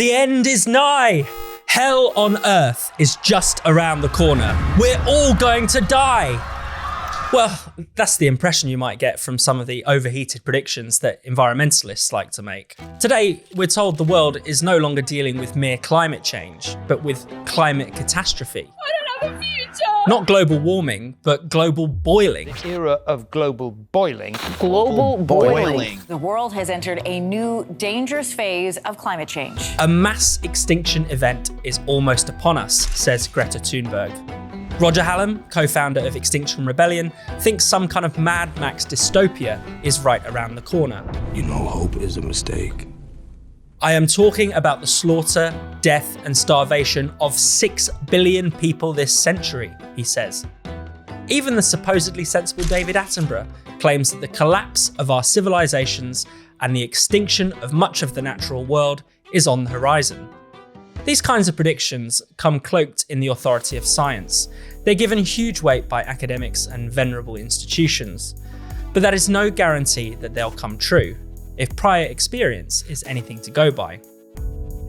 The end is nigh. Hell on earth is just around the corner. We're all going to die. Well, that's the impression you might get from some of the overheated predictions that environmentalists like to make. Today, we're told the world is no longer dealing with mere climate change, but with climate catastrophe. I don't have a future! Not global warming, but global boiling. The era of global boiling. Global boiling. The world has entered a new dangerous phase of climate change. A mass extinction event is almost upon us, says Greta Thunberg. Roger Hallam, co-founder of Extinction Rebellion, thinks some kind of Mad Max dystopia is right around the corner. You know, hope is a mistake. I am talking about the slaughter, death, and starvation of 6 billion people this century, he says. Even the supposedly sensible David Attenborough claims that the collapse of our civilizations and the extinction of much of the natural world is on the horizon. These kinds of predictions come cloaked in the authority of science. They're given huge weight by academics and venerable institutions. But that is no guarantee that they'll come true, if prior experience is anything to go by.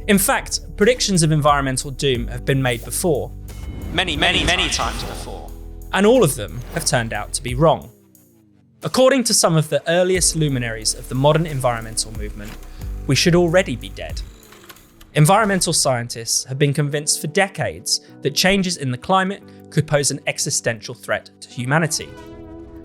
In fact, predictions of environmental doom have been made before. Many times before. And all of them have turned out to be wrong. According to some of the earliest luminaries of the modern environmental movement, we should already be dead. Environmental scientists have been convinced for decades that changes in the climate could pose an existential threat to humanity.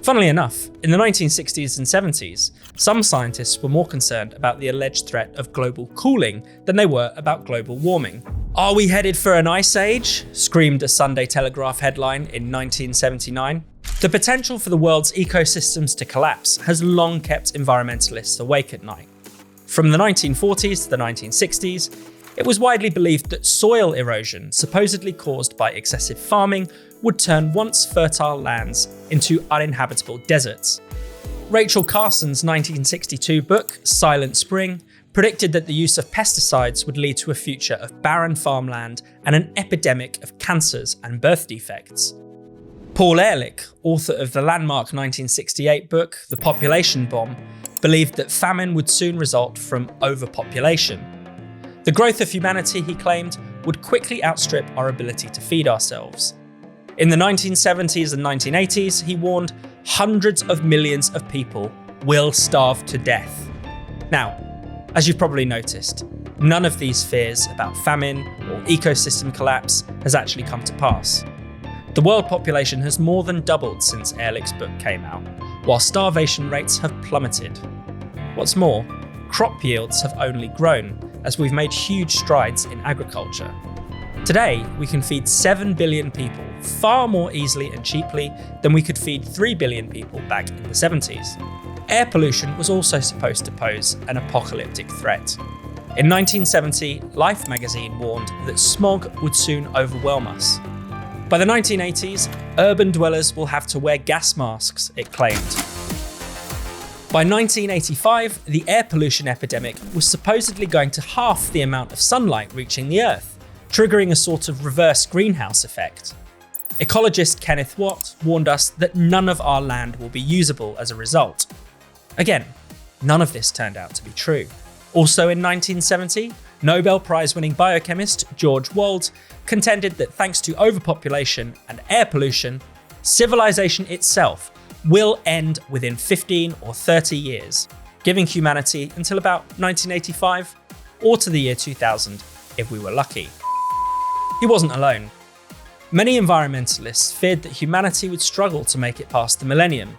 Funnily enough, in the 1960s and 70s, some scientists were more concerned about the alleged threat of global cooling than they were about global warming. Are we headed for an ice age? Screamed a Sunday Telegraph headline in 1979. The potential for the world's ecosystems to collapse has long kept environmentalists awake at night. From the 1940s to the 1960s, it was widely believed that soil erosion, supposedly caused by excessive farming, would turn once fertile lands into uninhabitable deserts. Rachel Carson's 1962 book, Silent Spring, predicted that the use of pesticides would lead to a future of barren farmland and an epidemic of cancers and birth defects. Paul Ehrlich, author of the landmark 1968 book, The Population Bomb, believed that famine would soon result from overpopulation. The growth of humanity, he claimed, would quickly outstrip our ability to feed ourselves. In the 1970s and 1980s, he warned hundreds of millions of people will starve to death. Now, as you've probably noticed, none of these fears about famine or ecosystem collapse has actually come to pass. The world population has more than doubled since Ehrlich's book came out, while starvation rates have plummeted. What's more, crop yields have only grown as we've made huge strides in agriculture. Today, we can feed 7 billion people far more easily and cheaply than we could feed 3 billion people back in the 70s. Air pollution was also supposed to pose an apocalyptic threat. In 1970, Life magazine warned that smog would soon overwhelm us. By the 1980s, urban dwellers will have to wear gas masks, it claimed. By 1985, the air pollution epidemic was supposedly going to halve the amount of sunlight reaching the Earth, triggering a sort of reverse greenhouse effect. Ecologist Kenneth Watt warned us that none of our land will be usable as a result. Again, none of this turned out to be true. Also in 1970, Nobel Prize-winning biochemist George Wald contended that thanks to overpopulation and air pollution, civilization itself will end within 15 or 30 years, giving humanity until about 1985 or to the year 2000 if we were lucky. He wasn't alone. Many environmentalists feared that humanity would struggle to make it past the millennium.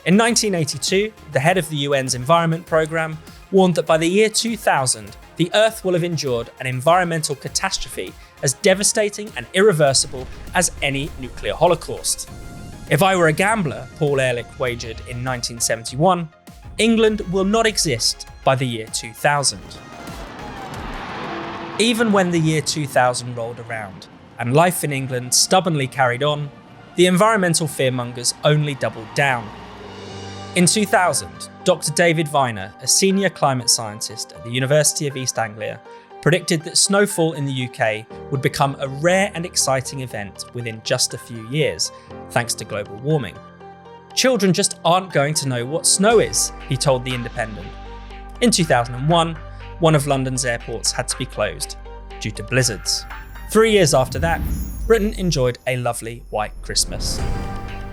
In 1982, the head of the UN's Environment Programme warned that by the year 2000, the Earth will have endured an environmental catastrophe as devastating and irreversible as any nuclear holocaust. If I were a gambler, Paul Ehrlich wagered in 1971, England will not exist by the year 2000. Even when the year 2000 rolled around and life in England stubbornly carried on, the environmental fearmongers only doubled down. In 2000, Dr. David Viner, a senior climate scientist at the University of East Anglia, predicted that snowfall in the UK would become a rare and exciting event within just a few years, thanks to global warming. Children just aren't going to know what snow is, he told The Independent. In 2001, one of London's airports had to be closed due to blizzards. 3 years after that, Britain enjoyed a lovely white Christmas.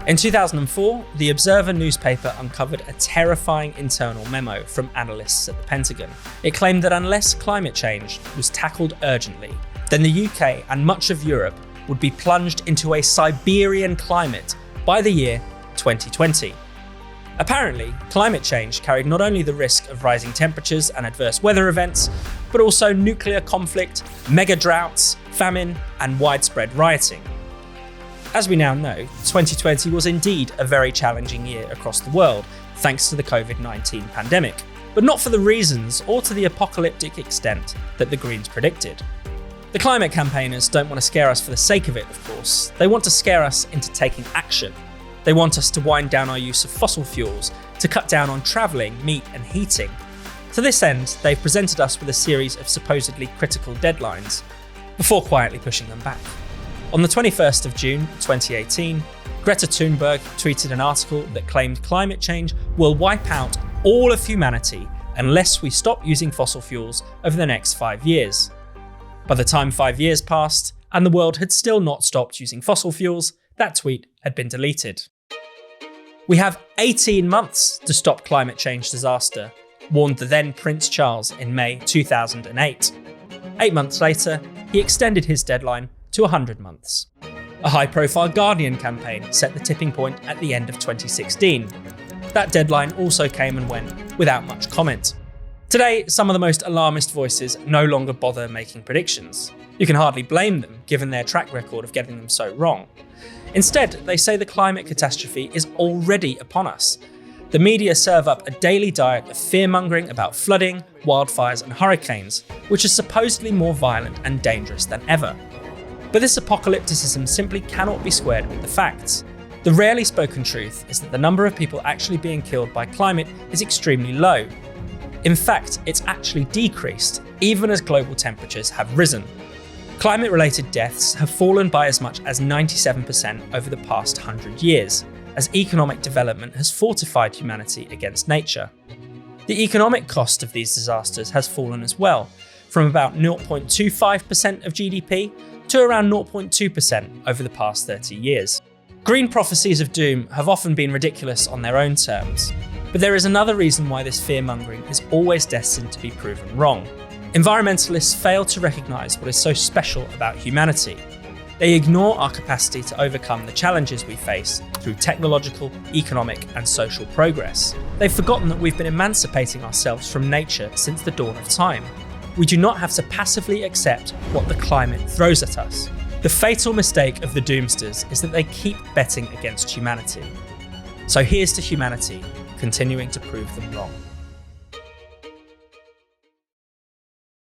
In 2004, the Observer newspaper uncovered a terrifying internal memo from analysts at the Pentagon. It claimed that unless climate change was tackled urgently, then the UK and much of Europe would be plunged into a Siberian climate by the year 2020. Apparently, climate change carried not only the risk of rising temperatures and adverse weather events, but also nuclear conflict, mega droughts, famine, and widespread rioting. As we now know, 2020 was indeed a very challenging year across the world, thanks to the COVID-19 pandemic, but not for the reasons or to the apocalyptic extent that the Greens predicted. The climate campaigners don't want to scare us for the sake of it, of course. They want to scare us into taking action. They want us to wind down our use of fossil fuels, to cut down on travelling, meat and heating. To this end, they've presented us with a series of supposedly critical deadlines, before quietly pushing them back. On the 21st of June 2018, Greta Thunberg tweeted an article that claimed climate change will wipe out all of humanity unless we stop using fossil fuels over the next 5 years. By the time 5 years passed, and the world had still not stopped using fossil fuels, that tweet had been deleted. We have 18 months to stop climate change disaster, warned the then Prince Charles in May 2008. 8 months later, he extended his deadline to 100 months. A high-profile Guardian campaign set the tipping point at the end of 2016. That deadline also came and went without much comment. Today, some of the most alarmist voices no longer bother making predictions. You can hardly blame them, given their track record of getting them so wrong. Instead, they say the climate catastrophe is already upon us. The media serve up a daily diet of fear-mongering about flooding, wildfires and hurricanes, which is supposedly more violent and dangerous than ever. But this apocalypticism simply cannot be squared with the facts. The rarely spoken truth is that the number of people actually being killed by climate is extremely low. In fact, it's actually decreased, even as global temperatures have risen. Climate-related deaths have fallen by as much as 97% over the past 100 years, as economic development has fortified humanity against nature. The economic cost of these disasters has fallen as well, from about 0.25% of GDP to around 0.2% over the past 30 years. Green prophecies of doom have often been ridiculous on their own terms, but there is another reason why this fear-mongering is always destined to be proven wrong. Environmentalists fail to recognise what is so special about humanity. They ignore our capacity to overcome the challenges we face through technological, economic and social progress. They've forgotten that we've been emancipating ourselves from nature since the dawn of time. We do not have to passively accept what the climate throws at us. The fatal mistake of the doomsters is that they keep betting against humanity. So here's to humanity, continuing to prove them wrong.